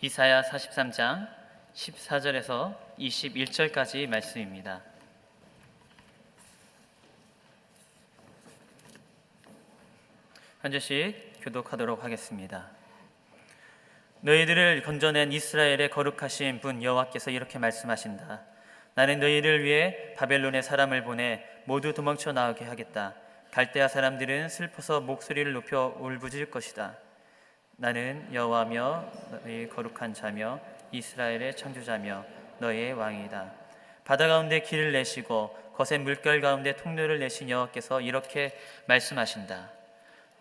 이사야 43장 14절에서 21절까지 말씀입니다. 한 절씩 교독하도록 하겠습니다. 너희들을 건져낸 이스라엘의 거룩하신 분 여호와께서 이렇게 말씀하신다. 나는 너희를 위해 바벨론에 사람을 보내 모두 도망쳐 나오게 하겠다. 갈대아 사람들은 슬퍼서 목소리를 높여 울부짖을 것이다. 나는 여호와며 너희 거룩한 자며 이스라엘의 창조자며 너희의 왕이다. 바다 가운데 길을 내시고 거센 물결 가운데 통로를 내신 여호와께서 이렇게 말씀하신다.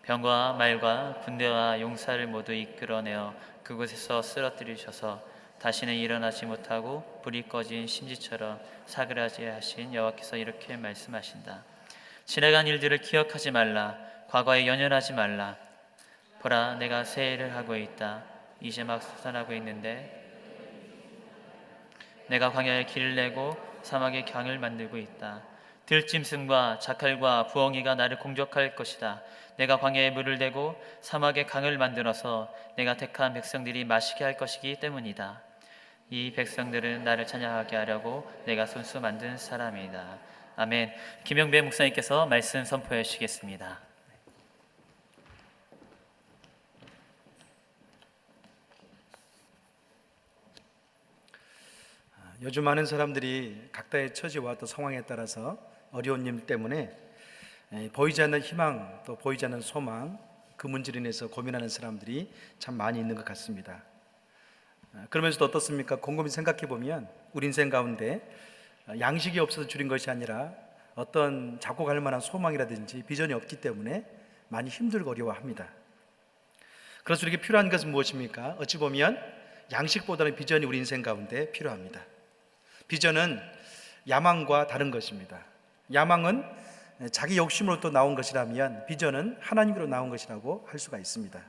병과 말과 군대와 용사를 모두 이끌어내어 그곳에서 쓰러뜨리셔서 다시는 일어나지 못하고 불이 꺼진 심지처럼 사그라지게 하신 여호와께서 이렇게 말씀하신다. 지나간 일들을 기억하지 말라. 과거에 연연하지 말라. 보라, 내가 새 일을 하고 있다. 이제 막 솟아나고 있는데 내가 광야에 길을 내고 사막에 강을 만들고 있다. 들짐승과 자칼과 부엉이가 나를 공격할 것이다. 내가 광야에 물을 대고 사막에 강을 만들어서 내가 택한 백성들이 마시게 할 것이기 때문이다. 이 백성들은 나를 찬양하게 하려고 내가 손수 만든 사람이다. 아멘. 김영배 목사님께서 말씀 선포해 주시겠습니다. 요즘 많은 사람들이 각자의 처지와 또 상황에 따라서 어려운 일 때문에 보이지 않는 희망 또 보이지 않는 소망, 그 문제로 인해서 고민하는 사람들이 참 많이 있는 것 같습니다. 그러면서도 어떻습니까? 곰곰이 생각해 보면 우리 인생 가운데 양식이 없어서 줄인 것이 아니라 어떤 잡고 갈 만한 소망이라든지 비전이 없기 때문에 많이 힘들고 어려워합니다. 그래서 우리에게 필요한 것은 무엇입니까? 어찌 보면 양식보다는 비전이 우리 인생 가운데 필요합니다. 비전은 야망과 다른 것입니다. 야망은 자기 욕심으로 또 나온 것이라면 비전은 하나님으로 나온 것이라고 할 수가 있습니다.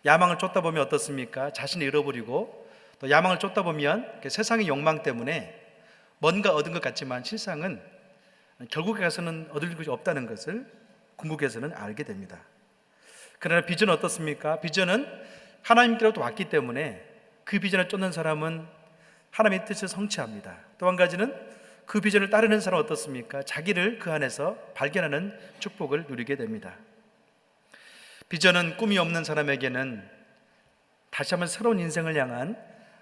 야망을 쫓다 보면 어떻습니까? 자신을 잃어버리고 또 야망을 쫓다 보면 세상의 욕망 때문에 뭔가 얻은 것 같지만 실상은 결국에 가서는 얻을 것이 없다는 것을 궁극에서는 알게 됩니다. 그러나 비전은 어떻습니까? 비전은 하나님께로부터 왔기 때문에 그 비전을 쫓는 사람은 하나님의 뜻을 성취합니다. 또 한 가지는 그 비전을 따르는 사람은 어떻습니까? 자기를 그 안에서 발견하는 축복을 누리게 됩니다. 비전은 꿈이 없는 사람에게는 다시 한번 새로운 인생을 향한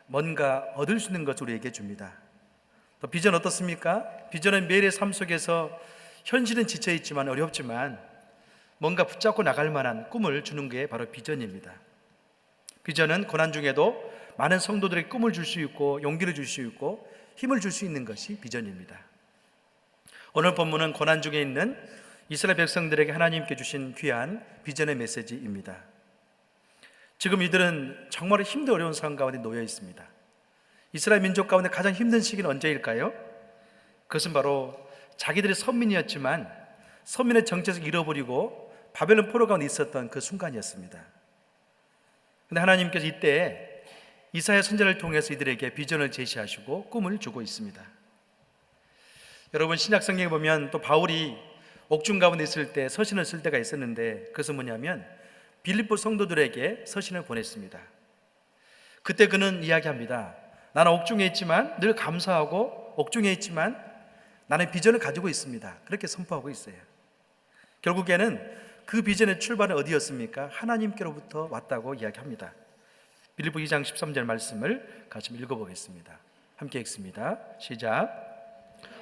뭔가 얻을 수 있는 것을 우리에게 줍니다. 또 비전 어떻습니까? 비전은 매일의 삶 속에서 현실은 지쳐있지만 어렵지만 뭔가 붙잡고 나갈 만한 꿈을 주는 게 바로 비전입니다. 비전은 고난 중에도 많은 성도들에게 꿈을 줄 수 있고 용기를 줄 수 있고 힘을 줄 수 있는 것이 비전입니다. 오늘 본문은 고난 중에 있는 이스라엘 백성들에게 하나님께 주신 귀한 비전의 메시지입니다. 지금 이들은 정말 힘든 어려운 상황 가운데 놓여 있습니다. 이스라엘 민족 가운데 가장 힘든 시기는 언제일까요? 그것은 바로 자기들이 선민이었지만 선민의 정체성을 잃어버리고 바벨론 포로 가운데 있었던 그 순간이었습니다. 그런데 하나님께서 이때 이사야 선지자를 통해서 이들에게 비전을 제시하시고 꿈을 주고 있습니다. 여러분, 신약 성경에 보면 또 바울이 옥중 가운데 있을 때 서신을 쓸 때가 있었는데 그것은 뭐냐면 빌립보 성도들에게 서신을 보냈습니다. 그때 그는 이야기합니다. 나는 옥중에 있지만 늘 감사하고 옥중에 있지만 나는 비전을 가지고 있습니다. 그렇게 선포하고 있어요. 결국에는 그 비전의 출발은 어디였습니까? 하나님께로부터 왔다고 이야기합니다. 빌립보 2장 13절 말씀을 같이 읽어보겠습니다. 함께 읽습니다. 시작.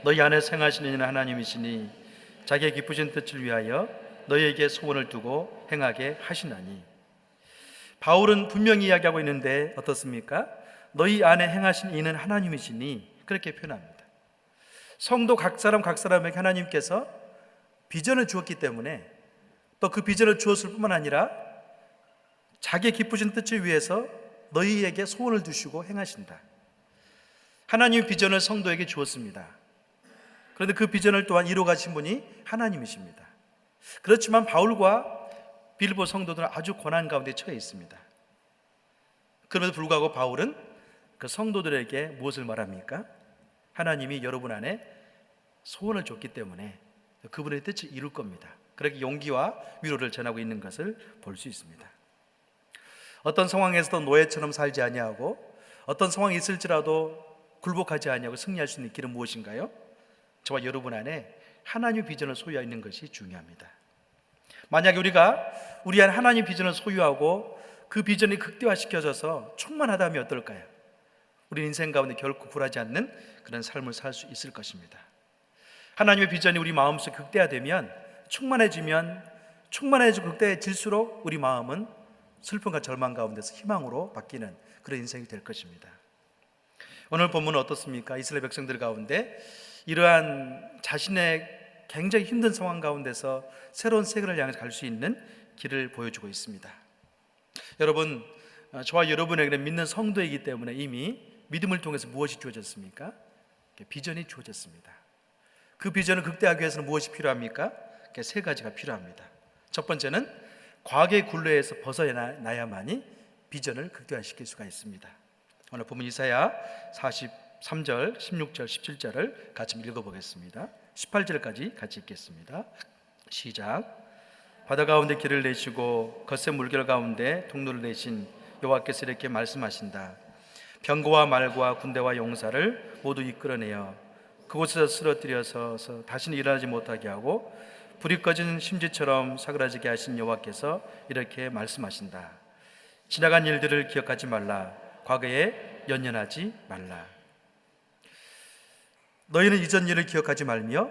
너희 안에 생하시는 이는 하나님이시니 자기의 기쁘신 뜻을 위하여 너희에게 소원을 두고 행하게 하시나니. 바울은 분명히 이야기하고 있는데 어떻습니까? 너희 안에 행하신 이는 하나님이시니 그렇게 표현합니다. 성도 각 사람에게 하나님께서 비전을 주었기 때문에 또 그 비전을 주었을 뿐만 아니라 자기의 기쁘신 뜻을 위해서 너희에게 소원을 두시고 행하신다. 하나님의 비전을 성도에게 주었습니다. 그런데 그 비전을 또한 이루어가신 분이 하나님이십니다. 그렇지만 바울과 빌립보 성도들은 아주 고난 가운데 처해 있습니다. 그럼에도 불구하고 바울은 그 성도들에게 무엇을 말합니까? 하나님이 여러분 안에 소원을 줬기 때문에 그분의 뜻을 이룰 겁니다. 그렇게 용기와 위로를 전하고 있는 것을 볼 수 있습니다. 어떤 상황에서도 노예처럼 살지 아니하고 어떤 상황이 있을지라도 굴복하지 아니하고 승리할 수 있는 길은 무엇인가요? 저와 여러분 안에 하나님의 비전을 소유하고 있는 것이 중요합니다. 만약에 우리가 우리 안 하나님의 비전을 소유하고 그 비전이 극대화시켜져서 충만하다면 어떨까요? 우리 인생 가운데 결코 굴하지 않는 그런 삶을 살 수 있을 것입니다. 하나님의 비전이 우리 마음속에 극대화되면 충만해지고 극대해질수록 우리 마음은 슬픔과 절망 가운데서 희망으로 바뀌는 그런 인생이 될 것입니다. 오늘 본문은 어떻습니까? 이스라엘 백성들 가운데 이러한 자신의 굉장히 힘든 상황 가운데서 새로운 세계를 향해 갈 수 있는 길을 보여주고 있습니다. 여러분, 저와 여러분에게는 믿는 성도이기 때문에 이미 믿음을 통해서 무엇이 주어졌습니까? 비전이 주어졌습니다. 그 비전을 극대화하기 위해서는 무엇이 필요합니까? 세 가지가 필요합니다. 첫 번째는 과거의 굴레에서 벗어나야만이 비전을 극대화시킬 수가 있습니다. 오늘 본문 이사야 43절, 16절, 17절을 같이 읽어보겠습니다. 18절까지 같이 읽겠습니다. 시작. 바다 가운데 길을 내시고 거센 물결 가운데 통로를 내신 여호와께서 이렇게 말씀하신다. 병거와 말과 군대와 용사를 모두 이끌어내어 그곳에서 쓰러뜨려서 다시는 일어나지 못하게 하고 불이 꺼진 심지처럼 사그라지게 하신 여호와께서 이렇게 말씀하신다. 지나간 일들을 기억하지 말라. 과거에 연연하지 말라. 너희는 이전 일을 기억하지 말며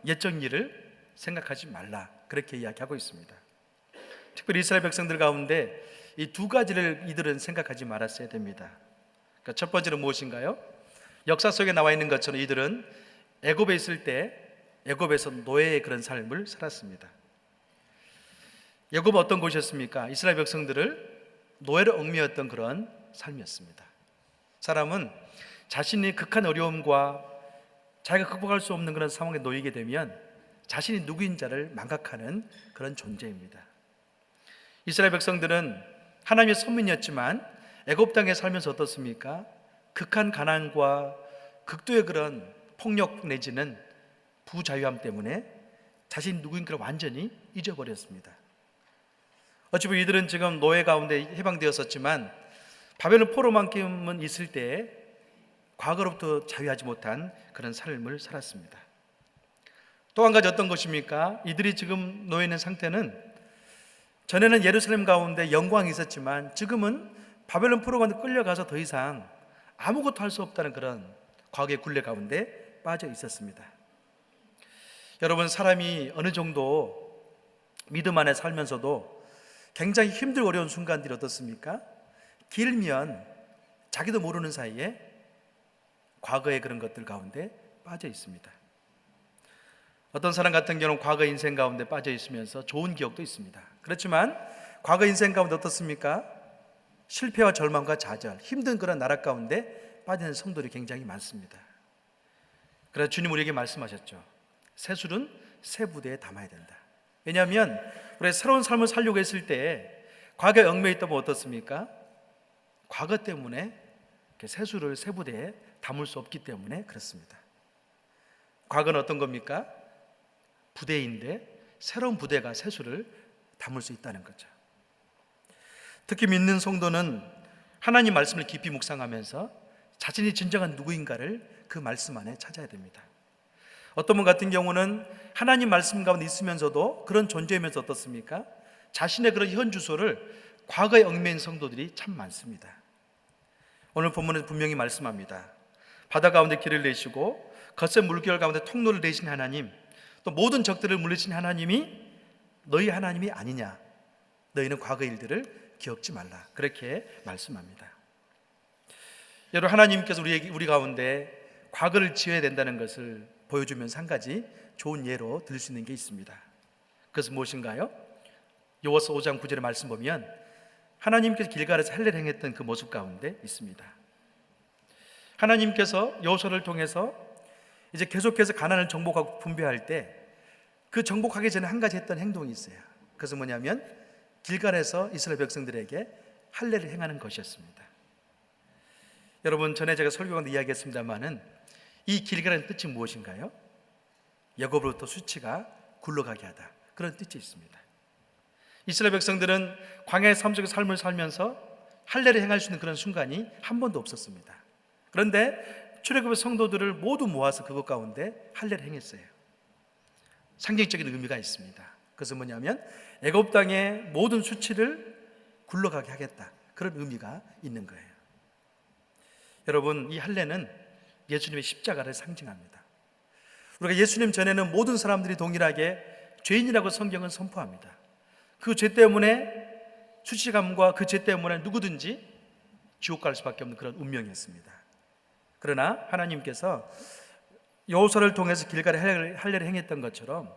옛적 일을 생각하지 말라. 그렇게 이야기하고 있습니다. 특별히 이스라엘 백성들 가운데 이 두 가지를 이들은 생각하지 말았어야 됩니다. 그러니까 첫 번째는 무엇인가요? 역사 속에 나와 있는 것처럼 이들은 애굽에 있을 때 애굽에서 노예의 그런 삶을 살았습니다. 애굽은 어떤 곳이었습니까? 이스라엘 백성들을 노예로 얽매였던 그런 삶이었습니다. 사람은 자신이 극한 어려움과 자기가 극복할 수 없는 그런 상황에 놓이게 되면 자신이 누구인 자를 망각하는 그런 존재입니다. 이스라엘 백성들은 하나님의 선민이었지만 애굽 땅에 살면서 어떻습니까? 극한 가난과 극도의 그런 폭력 내지는 부자유함 때문에 자신이 누구인가를 완전히 잊어버렸습니다. 어찌 보면 이들은 지금 노예 가운데 해방되었었지만 바벨론 포로만큼은 있을 때에 과거로부터 자유하지 못한 그런 삶을 살았습니다. 또 한 가지 어떤 것입니까? 이들이 지금 놓여 있는 상태는 전에는 예루살렘 가운데 영광이 있었지만 지금은 바벨론 포로 가운데 끌려가서 더 이상 아무것도 할 수 없다는 그런 과거의 굴레 가운데 빠져 있었습니다. 여러분, 사람이 어느 정도 믿음 안에 살면서도 굉장히 힘들고 어려운 순간들이 어떻습니까? 길면 자기도 모르는 사이에 과거의 그런 것들 가운데 빠져 있습니다. 어떤 사람 같은 경우는 과거 인생 가운데 빠져 있으면서 좋은 기억도 있습니다. 그렇지만 과거 인생 가운데 어떻습니까? 실패와 절망과 좌절, 힘든 그런 나락 가운데 빠지는 성도들이 굉장히 많습니다. 그래서 주님 우리에게 말씀하셨죠. 새술은 새 부대에 담아야 된다. 왜냐하면 우리가 새로운 삶을 살려고 했을 때 과거에 얽매여 있다면 어떻습니까? 과거 때문에 새술을 새 부대에 담을 수 없기 때문에 그렇습니다. 과거는 어떤 겁니까? 부대인데 새로운 부대가 새술을 담을 수 있다는 거죠. 특히 믿는 성도는 하나님 말씀을 깊이 묵상하면서 자신이 진정한 누구인가를 그 말씀 안에 찾아야 됩니다. 어떤 분 같은 경우는 하나님 말씀 가운데 있으면서도 그런 존재이면서 어떻습니까? 자신의 그런 현 주소를 과거에 얽매인 성도들이 참 많습니다. 오늘 본문에서 분명히 말씀합니다. 바다 가운데 길을 내시고 거센 물결 가운데 통로를 내신 하나님, 또 모든 적들을 물리신 하나님이 너희 하나님이 아니냐? 너희는 과거 일들을 기억지 말라. 그렇게 말씀합니다. 여러분, 하나님께서 우리 가운데 과거를 지어야 된다는 것을 보여주면서 한 가지 좋은 예로 들 수 있는 게 있습니다. 그것은 무엇인가요? 요호서 5장 9절의 말씀 보면 하나님께서 길갈에서 할례를 행했던 그 모습 가운데 있습니다. 하나님께서 여호수아를 통해서 이제 계속해서 가나안을 정복하고 분배할 때 그 정복하기 전에 한 가지 했던 행동이 있어요. 그것은 뭐냐면 길갈에서 이스라엘 백성들에게 할례를 행하는 것이었습니다. 여러분, 전에 제가 설교 가운데 이야기했습니다마는 이 길갈의 뜻이 무엇인가요? 야곱으로부터 수치가 굴러가게 하다, 그런 뜻이 있습니다. 이스라엘 백성들은 광야의 삶 속의 삶을 살면서 할례를 행할 수 있는 그런 순간이 한 번도 없었습니다. 그런데 출애굽의 성도들을 모두 모아서 그것 가운데 할례를 행했어요. 상징적인 의미가 있습니다. 그것은 뭐냐면 애굽 땅의 모든 수치를 굴러가게 하겠다, 그런 의미가 있는 거예요. 여러분, 이 할례는 예수님의 십자가를 상징합니다. 우리가 예수님 전에는 모든 사람들이 동일하게 죄인이라고 성경은 선포합니다. 그 죄 때문에 수치감과 그 죄 때문에 누구든지 지옥 갈 수밖에 없는 그런 운명이었습니다. 그러나 하나님께서 여호수아를 통해서 길갈에 할례를 행했던 것처럼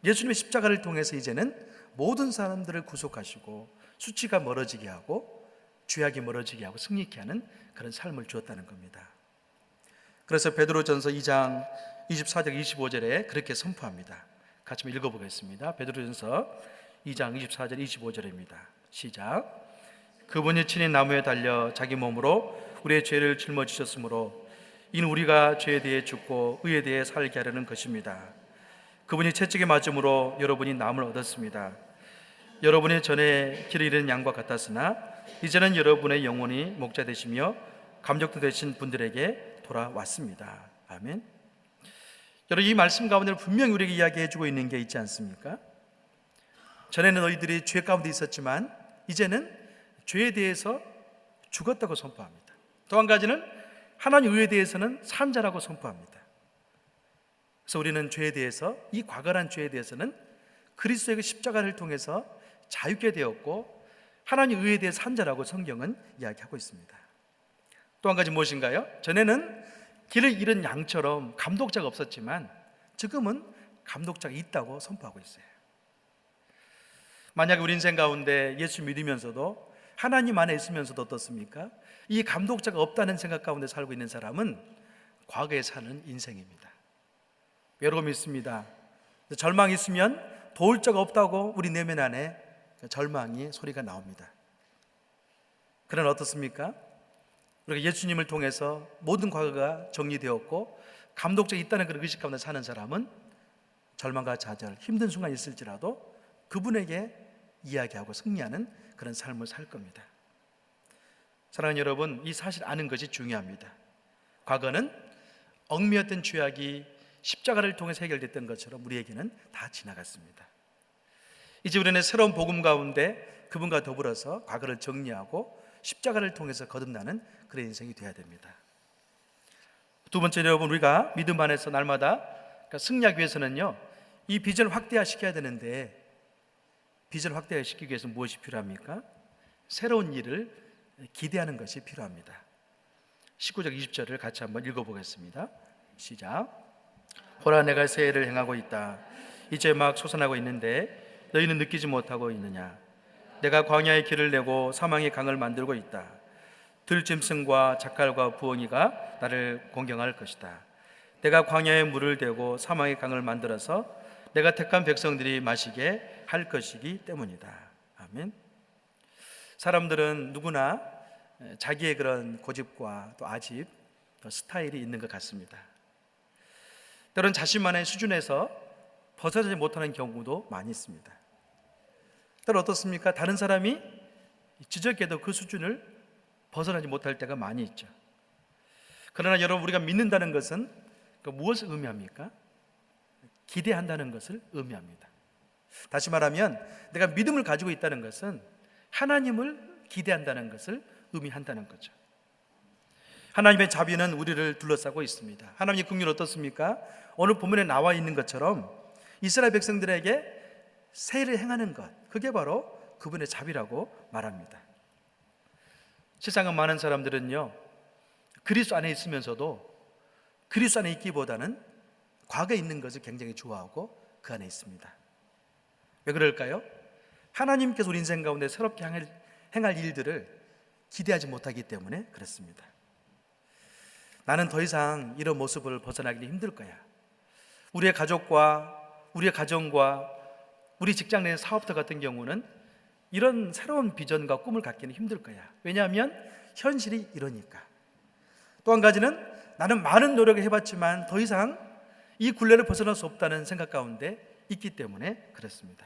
예수님의 십자가를 통해서 이제는 모든 사람들을 구속하시고 수치가 멀어지게 하고 죄악이 멀어지게 하고 승리케 하는 그런 삶을 주었다는 겁니다. 그래서 베드로전서 2장 24절 25절에 그렇게 선포합니다. 같이 한번 읽어보겠습니다. 베드로전서 2장 24절 25절입니다. 시작. 그분이 친히 나무에 달려 자기 몸으로 우리의 죄를 짊어지셨으므로 이는 우리가 죄에 대해 죽고 의에 대해 살게 하려는 것입니다. 그분이 채찍에 맞음으로 여러분이 남을 얻었습니다. 여러분이 전에 길을 잃은 양과 같았으나 이제는 여러분의 영혼이 목자 되시며 감독도 되신 분들에게 돌아왔습니다. 아멘. 여러분, 이 말씀 가운데 분명히 우리에게 이야기해 주고 있는 게 있지 않습니까? 전에는 너희들이 죄 가운데 있었지만 이제는 죄에 대해서 죽었다고 선포합니다. 또 한 가지는 하나님 의에 대해서는 산 자라고 선포합니다. 그래서 우리는 죄에 대해서, 이 과거란 죄에 대해서는 그리스도의 그 십자가를 통해서 자유케 되었고 하나님 의에 대해 산 자라고 성경은 이야기하고 있습니다. 또 한 가지 무엇인가요? 전에는 길을 잃은 양처럼 감독자가 없었지만 지금은 감독자가 있다고 선포하고 있어요. 만약에 우리 인생 가운데 예수 믿으면서도 하나님 안에 있으면서도 어떻습니까? 이 감독자가 없다는 생각 가운데 살고 있는 사람은 과거에 사는 인생입니다. 외로움이 있습니다. 절망이 있으면 도울 자가 없다고 우리 내면 안에 절망의 소리가 나옵니다. 그러나 어떻습니까? 우리가 예수님을 통해서 모든 과거가 정리되었고 감독자가 있다는 그런 의식 가운데 사는 사람은 절망과 좌절, 힘든 순간이 있을지라도 그분에게 이야기하고 승리하는 그런 삶을 살 겁니다. 사랑하는 여러분, 이 사실 아는 것이 중요합니다. 과거는 얽매였던 죄악이 십자가를 통해서 해결됐던 것처럼 우리에게는 다 지나갔습니다. 이제 우리는 새로운 복음 가운데 그분과 더불어서 과거를 정리하고 십자가를 통해서 거듭나는 그런 인생이 되어야 됩니다. 두 번째로 여러분, 우리가 믿음 안에서 날마다 승리하기 위해서는요, 이 비전을 확대시켜야 되는데 비전을 확대시키기 위해서 무엇이 필요합니까? 새로운 일을 기대하는 것이 필요합니다. 19절 20절을 같이 한번 읽어보겠습니다. 시작. 보라, 내가 새 일을 행하고 있다. 이제 막 솟아나고 있는데 너희는 느끼지 못하고 있느냐? 내가 광야의 길을 내고 사망의 강을 만들고 있다. 들짐승과 작갈과 부엉이가 나를 공경할 것이다. 내가 광야에 물을 대고 사망의 강을 만들어서 내가 택한 백성들이 마시게 할 것이기 때문이다. 아멘. 사람들은 누구나 자기의 그런 고집과 또 아집, 또 스타일이 있는 것 같습니다. 때로는 자신만의 수준에서 벗어나지 못하는 경우도 많이 있습니다. 때로 어떻습니까? 다른 사람이 지적해도 그 수준을 벗어나지 못할 때가 많이 있죠. 그러나 여러분, 우리가 믿는다는 것은 무엇을 의미합니까? 기대한다는 것을 의미합니다. 다시 말하면 내가 믿음을 가지고 있다는 것은 하나님을 기대한다는 것을 의미한다는 거죠. 하나님의 자비는 우리를 둘러싸고 있습니다. 하나님의 긍휼은 어떻습니까? 오늘 본문에 나와 있는 것처럼 이스라엘 백성들에게 세일을 행하는 것, 그게 바로 그분의 자비라고 말합니다. 세상은 많은 사람들은요, 그리스도 안에 있으면서도 그리스도 안에 있기보다는 과거에 있는 것을 굉장히 좋아하고 그 안에 있습니다. 왜 그럴까요? 하나님께서 우리 인생 가운데 새롭게 행할 일들을 기대하지 못하기 때문에 그렇습니다. 나는 더 이상 이런 모습을 벗어나기 힘들 거야. 우리의 가족과 우리의 가정과 우리 직장 내 사업자 같은 경우는 이런 새로운 비전과 꿈을 갖기는 힘들 거야. 왜냐하면 현실이 이러니까. 또 한 가지는 나는 많은 노력을 해봤지만 더 이상 이 굴레를 벗어날 수 없다는 생각 가운데 있기 때문에 그렇습니다.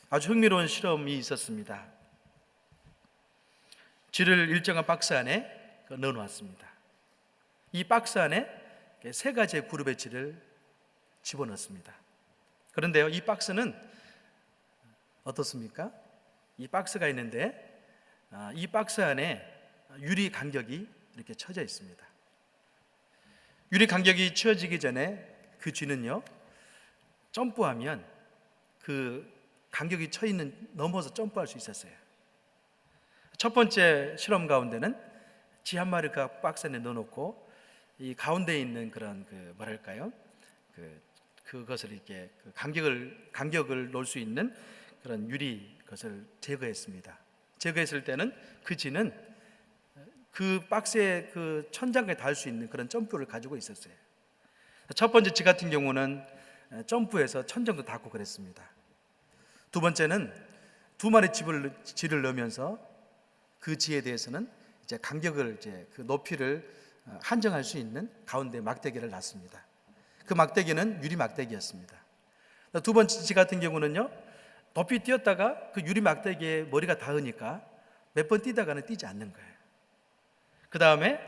아주 흥미로운 실험이 있었습니다. 쥐를 일정한 박스 안에 넣어 놓았습니다. 이 박스 안에 세 가지의 그룹의 쥐를 집어넣습니다. 그런데요, 이 박스는 어떻습니까? 이 박스가 있는데 이 박스 안에 유리 간격이 이렇게 쳐져 있습니다. 유리 간격이 치어지기 전에 그 쥐는요, 점프하면 그 간격이 쳐 있는 넘어서 점프할 수 있었어요. 첫 번째 실험 가운데는 쥐 한 마리를 그 박스 안에 넣어놓고 이 가운데에 있는 그런 그것을 이렇게 간격을 놓을 수 있는 그런 유리 것을 제거했습니다. 제거했을 때는 그 쥐는 그 박스의 그 천장에 닿을 수 있는 그런 점프를 가지고 있었어요. 첫 번째 쥐 같은 경우는 점프해서 천장도 닿고 그랬습니다. 두 번째는 두 마리 쥐를 넣으면서 그 쥐에 대해서는 이제 간격을 그 높이를 한정할 수 있는 가운데 막대기를 놨습니다. 그 막대기는 유리 막대기였습니다. 두 번째 쥐 같은 경우는요, 높이 뛰었다가 그 유리 막대기에 머리가 닿으니까 몇 번 뛰다가는 뛰지 않는 거예요. 그 다음에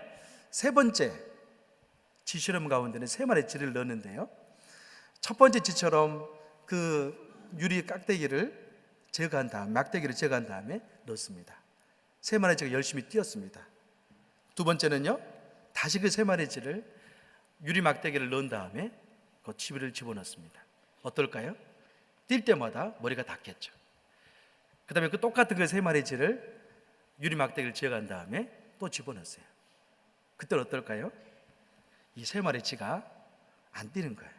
세 번째 쥐 실험 가운데는 세 마리 쥐를 넣었는데요, 첫 번째 쥐처럼 그 유리 막대기를 제거한 다음에 넣습니다. 세 마리 쥐가 열심히 뛰었습니다. 두 번째는요, 다시 그 세 마리 쥐를 유리 막대기를 넣은 다음에 그 쥐를 집어넣습니다. 어떨까요? 뛸 때마다 머리가 닿겠죠. 그 다음에 그 똑같은 그 세 마리 쥐를 유리 막대기를 제거한 다음에 또 집어넣었어요. 그때는 어떨까요? 이 세 마리 쥐가 안 뛰는 거예요.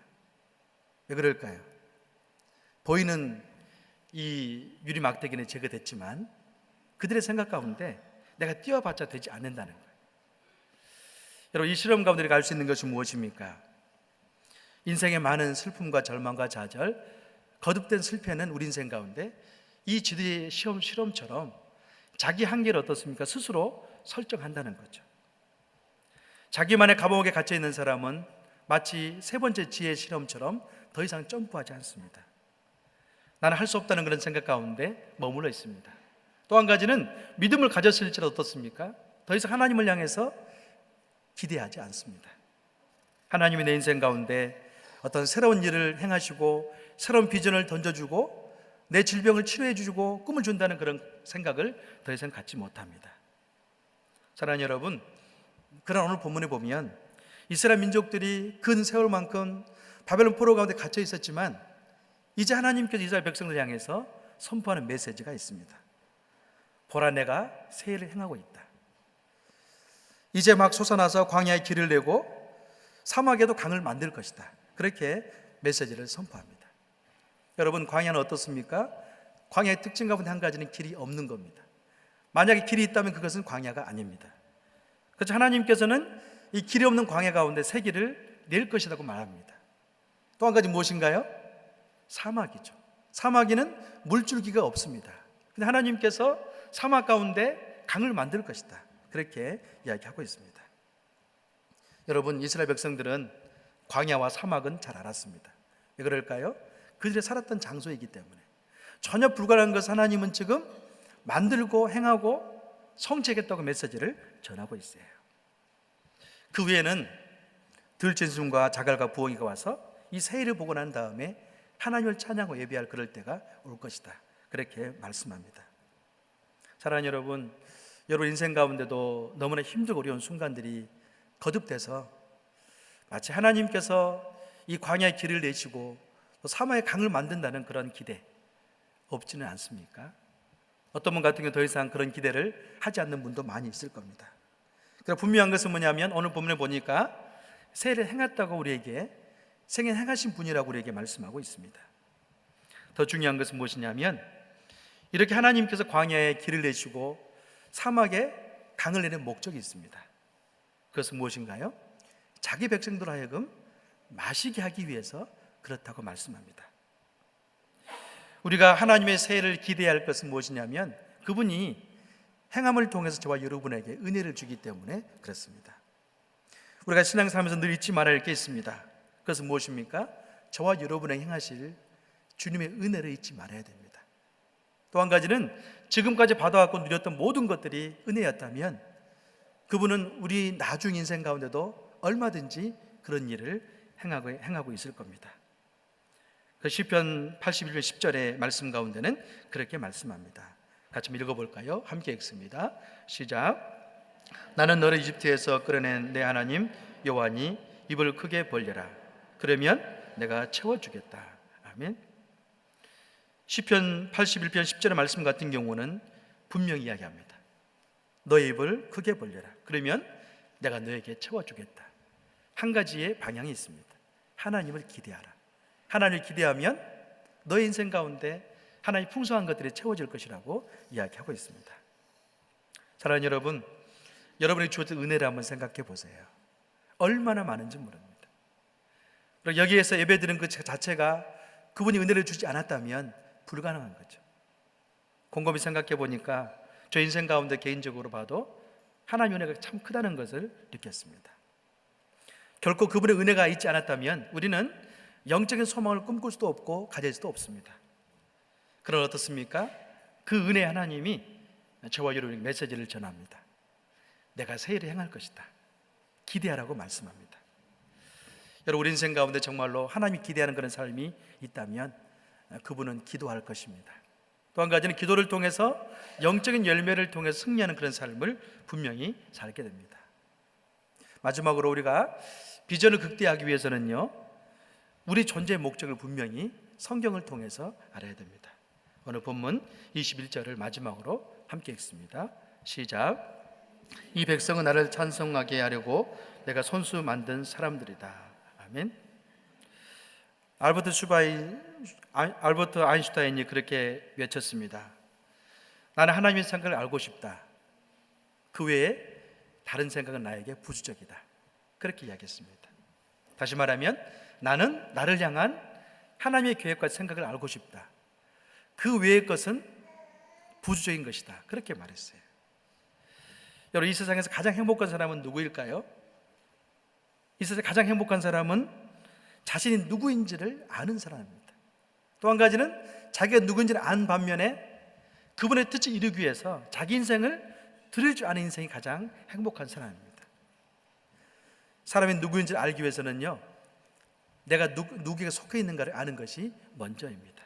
왜 그럴까요? 보이는 이 유리 막대기는 제거됐지만 그들의 생각 가운데 내가 뛰어봤자 되지 않는다는 거예요. 여러분, 이 실험 가운데 알 수 있는 것이 무엇입니까? 인생의 많은 슬픔과 절망과 좌절, 거듭된 실패는 우리 인생 가운데 이 쥐들의 실험처럼 자기 한계를 어떻습니까? 스스로 설정한다는 거죠. 자기만의 감옥에 갇혀 있는 사람은 마치 세 번째 쥐의 실험처럼 더 이상 점프하지 않습니다. 나는 할 수 없다는 그런 생각 가운데 머물러 있습니다. 또 한 가지는 믿음을 가졌을지라도 어떻습니까? 더 이상 하나님을 향해서 기대하지 않습니다. 하나님이 내 인생 가운데 어떤 새로운 일을 행하시고 새로운 비전을 던져주고 내 질병을 치료해 주고 꿈을 준다는 그런 생각을 더 이상 갖지 못합니다. 사랑하는 여러분, 그런 오늘 본문에 보면 이스라엘 민족들이 근 세월만큼 바벨론 포로 가운데 갇혀 있었지만 이제 하나님께서 이스라엘 백성들 향해서 선포하는 메시지가 있습니다. 보라, 내가 새 일을 행하고 있다. 이제 막 솟아나서 광야에 길을 내고 사막에도 강을 만들 것이다. 그렇게 메시지를 선포합니다. 여러분, 광야는 어떻습니까? 광야의 특징 가운데 한 가지는 길이 없는 겁니다. 만약에 길이 있다면 그것은 광야가 아닙니다. 그래서 하나님께서는 이 길이 없는 광야 가운데 새 길을 낼 것이라고 말합니다. 또 한 가지 무엇인가요? 사막이죠. 사막에는 물줄기가 없습니다. 근데 하나님께서 사막 가운데 강을 만들 것이다. 그렇게 이야기하고 있습니다. 여러분, 이스라엘 백성들은 광야와 사막은 잘 알았습니다. 왜 그럴까요? 그들이 살았던 장소이기 때문에. 전혀 불가능한 것을 하나님은 지금 만들고 행하고 성취하겠다고 메시지를 전하고 있어요. 그 후에는 들짐승과 자갈과 부엉이가 와서 이 새 일을 보고 난 다음에 하나님을 찬양하고 예배할 그럴 때가 올 것이다. 그렇게 말씀합니다. 사랑하는 여러분, 여러분 인생 가운데도 너무나 힘들고 어려운 순간들이 거듭돼서 마치 하나님께서 이 광야의 길을 내시고 또 사막의 강을 만든다는 그런 기대 없지는 않습니까? 어떤 분 같은 경우 더 이상 그런 기대를 하지 않는 분도 많이 있을 겁니다. 그러나 분명한 것은 뭐냐면 오늘 본문에 보니까 새 일을 행했다고 우리에게 생애 행하신 분이라고 우리에게 말씀하고 있습니다. 더 중요한 것은 무엇이냐면 이렇게 하나님께서 광야에 길을 내시고 사막에 강을 내는 목적이 있습니다. 그것은 무엇인가요? 자기 백성들 하여금 마시게 하기 위해서 그렇다고 말씀합니다. 우리가 하나님의 새 일을 기대할 것은 무엇이냐면 그분이 행함을 통해서 저와 여러분에게 은혜를 주기 때문에 그렇습니다. 우리가 신앙생활하면서 늘 잊지 말아야 할 게 있습니다. 그것은 무엇입니까? 저와 여러분에게 행하실 주님의 은혜를 잊지 말아야 됩니다. 또 한 가지는 지금까지 받아왔고 누렸던 모든 것들이 은혜였다면 그분은 우리 나중 인생 가운데도 얼마든지 그런 일을 행하고 있을 겁니다. 그 시편 81편 10절의 말씀 가운데는 그렇게 말씀합니다. 같이 한번 읽어볼까요? 함께 읽습니다. 시작. 나는 너를 이집트에서 끌어낸 내 하나님 여호와니 입을 크게 벌려라. 그러면 내가 채워주겠다. 아멘. 시편 81편 10절의 말씀 같은 경우는 분명히 이야기합니다. 너의 입을 크게 벌려라. 그러면 내가 너에게 채워주겠다. 한 가지의 방향이 있습니다. 하나님을 기대하라. 하나님을 기대하면 너의 인생 가운데 하나님 풍성한 것들이 채워질 것이라고 이야기하고 있습니다. 사랑하는 여러분, 여러분이 주어진 은혜를 한번 생각해 보세요. 얼마나 많은지 모릅니다. 그리고 여기에서 예배드리는 그 자체가 그분이 은혜를 주지 않았다면 불가능한 거죠. 곰곰이 생각해 보니까 저 인생 가운데 개인적으로 봐도 하나님의 은혜가 참 크다는 것을 느꼈습니다. 결코 그분의 은혜가 있지 않았다면 우리는 영적인 소망을 꿈꿀 수도 없고 가질 수도 없습니다. 그러나 어떻습니까? 그 은혜 하나님이 저와 여러분에게 메시지를 전합니다. 내가 새 일을 행할 것이다. 기대하라고 말씀합니다. 여러분, 우리 인생 가운데 정말로 하나님이 기대하는 그런 삶이 있다면 그분은 기도할 것입니다. 또 한 가지는 기도를 통해서 영적인 열매를 통해서 승리하는 그런 삶을 분명히 살게 됩니다. 마지막으로 우리가 비전을 극대화하기 위해서는요, 우리 존재의 목적을 분명히 성경을 통해서 알아야 됩니다. 오늘 본문 21절을 마지막으로 함께 읽습니다. 시작. 이 백성은 나를 찬송하게 하려고 내가 손수 만든 사람들이다. 아멘. 알버트 아인슈타인이 그렇게 외쳤습니다. 나는 하나님의 생각을 알고 싶다. 그 외에 다른 생각은 나에게 부수적이다. 그렇게 이야기했습니다. 다시 말하면 나는 나를 향한 하나님의 계획과 생각을 알고 싶다. 그 외의 것은 부수적인 것이다. 그렇게 말했어요. 여러분, 이 세상에서 가장 행복한 사람은 누구일까요? 이 세상에서 가장 행복한 사람은 자신이 누구인지를 아는 사람입니다. 또 한 가지는 자기가 누구인지를 아는 반면에 그분의 뜻을 이루기 위해서 자기 인생을 드릴 줄 아는 인생이 가장 행복한 사람입니다. 사람이 누구인지를 알기 위해서는요, 내가 누구에게 속해 있는가를 아는 것이 먼저입니다.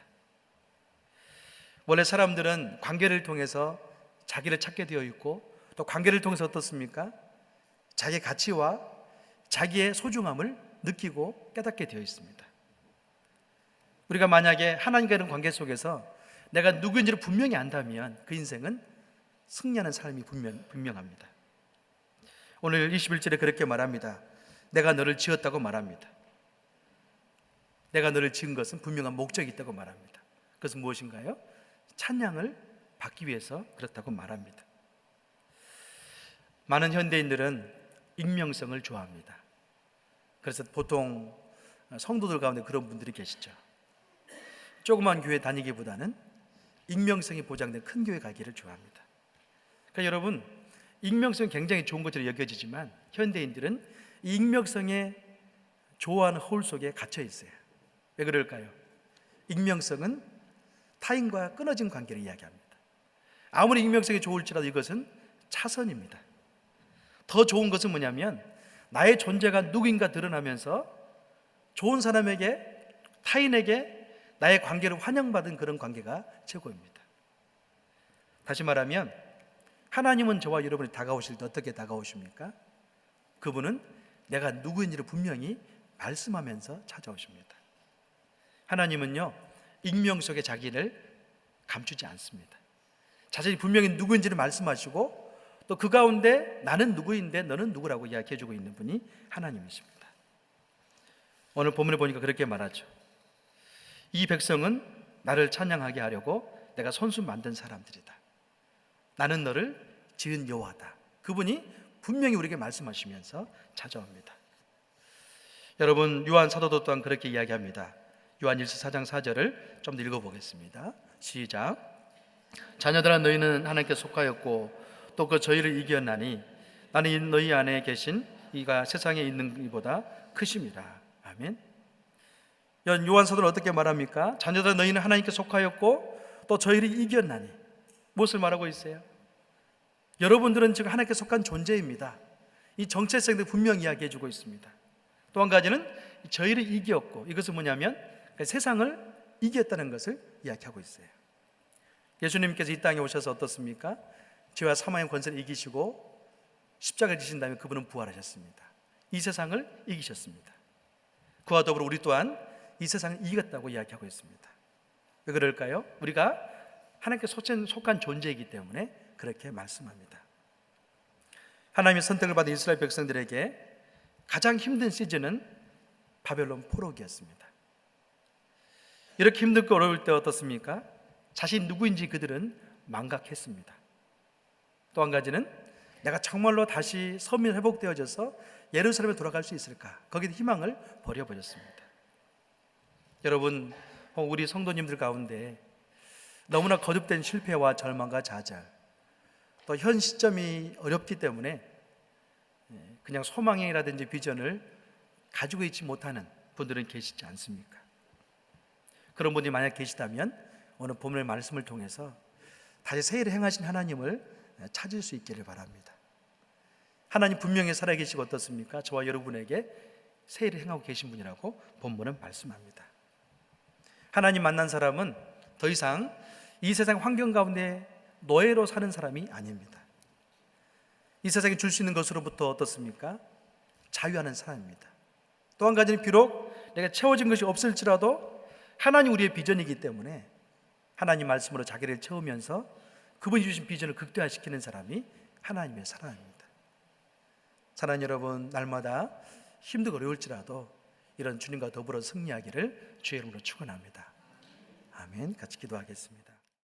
원래 사람들은 관계를 통해서 자기를 찾게 되어 있고, 또 관계를 통해서 어떻습니까? 자기의 가치와 자기의 소중함을 느끼고 깨닫게 되어 있습니다. 우리가 만약에 하나님과의 관계 속에서 내가 누구인지를 분명히 안다면 그 인생은 승리하는 삶이 분명합니다. 오늘 21절에 그렇게 말합니다. 내가 너를 지었다고 말합니다. 내가 너를 지은 것은 분명한 목적이 있다고 말합니다. 그것은 무엇인가요? 찬양을 받기 위해서 그렇다고 말합니다. 많은 현대인들은 익명성을 좋아합니다. 그래서 보통 성도들 가운데 그런 분들이 계시죠. 조그만 교회 다니기보다는 익명성이 보장된 큰 교회 가기를 좋아합니다. 그러니까 여러분, 익명성이 굉장히 좋은 것처럼 여겨지지만 현대인들은 이 익명성에 좋아하는 허울 속에 갇혀 있어요. 왜 그럴까요? 익명성은 타인과 끊어진 관계를 이야기합니다. 아무리 익명성이 좋을지라도 이것은 차선입니다. 더 좋은 것은 뭐냐면 나의 존재가 누구인가 드러나면서 좋은 사람에게, 타인에게 나의 관계를 환영받은 그런 관계가 최고입니다. 다시 말하면 하나님은 저와 여러분이 다가오실 때 어떻게 다가오십니까? 그분은 내가 누구인지를 분명히 말씀하면서 찾아오십니다. 하나님은요, 익명 속에 자기를 감추지 않습니다. 자신이 분명히 누구인지를 말씀하시고 또 그 가운데 나는 누구인데 너는 누구라고 이야기해주고 있는 분이 하나님이십니다. 오늘 본문에 보니까 그렇게 말하죠. 이 백성은 나를 찬양하게 하려고 내가 손수 만든 사람들이다. 나는 너를 지은 여호와다. 그분이 분명히 우리에게 말씀하시면서 찾아옵니다. 여러분, 요한 사도도 또한 그렇게 이야기합니다. 요한일서 4장 4절을 좀 더 읽어보겠습니다. 시작. 자녀들아 너희는 하나님께 속하였고 또 그 저희를 이겼나니 나는 너희 안에 계신 이가 세상에 있는 이보다 크심이라. 아멘. 요한 사도는 어떻게 말합니까? 자녀들아 너희는 하나님께 속하였고 또 저희를 이겼나니. 무엇을 말하고 있어요? 여러분들은 지금 하나님께 속한 존재입니다. 이 정체성도 분명히 이야기해 주고 있습니다. 또 한 가지는 저희를 이겼고, 이것은 뭐냐면 세상을 이겼다는 것을 이야기하고 있어요. 예수님께서 이 땅에 오셔서 어떻습니까? 죄와 사망의 권세를 이기시고 십자가를 지신 다음에 그분은 부활하셨습니다. 이 세상을 이기셨습니다. 그와 더불어 우리 또한 이 세상을 이겼다고 이야기하고 있습니다. 왜 그럴까요? 우리가 하나님께 속한 존재이기 때문에 그렇게 말씀합니다. 하나님의 선택을 받은 이스라엘 백성들에게 가장 힘든 시즌은 바벨론 포로기였습니다. 이렇게 힘들고 어려울 때 어떻습니까? 자신 누구인지 그들은 망각했습니다. 또 한 가지는 내가 정말로 다시 섬이 회복되어져서 예루살렘에 돌아갈 수 있을까? 거기에 희망을 버려버렸습니다. 여러분, 우리 성도님들 가운데 너무나 거듭된 실패와 절망과 좌절, 또 현 시점이 어렵기 때문에 그냥 소망이라든지 비전을 가지고 있지 못하는 분들은 계시지 않습니까? 그런 분이 만약 계시다면 오늘 본문의 말씀을 통해서 다시 새 일을 행하신 하나님을 찾을 수 있기를 바랍니다. 하나님 분명히 살아계시고 어떻습니까? 저와 여러분에게 새 일을 행하고 계신 분이라고 본문은 말씀합니다. 하나님 만난 사람은 더 이상 이 세상 환경 가운데 노예로 사는 사람이 아닙니다. 이 세상에 줄 수 있는 것으로부터 어떻습니까? 자유하는 사람입니다. 또 한 가지는 비록 내가 채워진 것이 없을지라도 하나님 우리의 비전이기 때문에 하나님 말씀으로 자기를 채우면서 그분이 주신 비전을 극대화시키는 사람이 하나님의 사랑입니다. 사랑하는 여러분, 날마다 힘들고 어려울지라도 이런 주님과 더불어 승리하기를 주의 이름으로 축원합니다. 아멘. 같이 기도하겠습니다.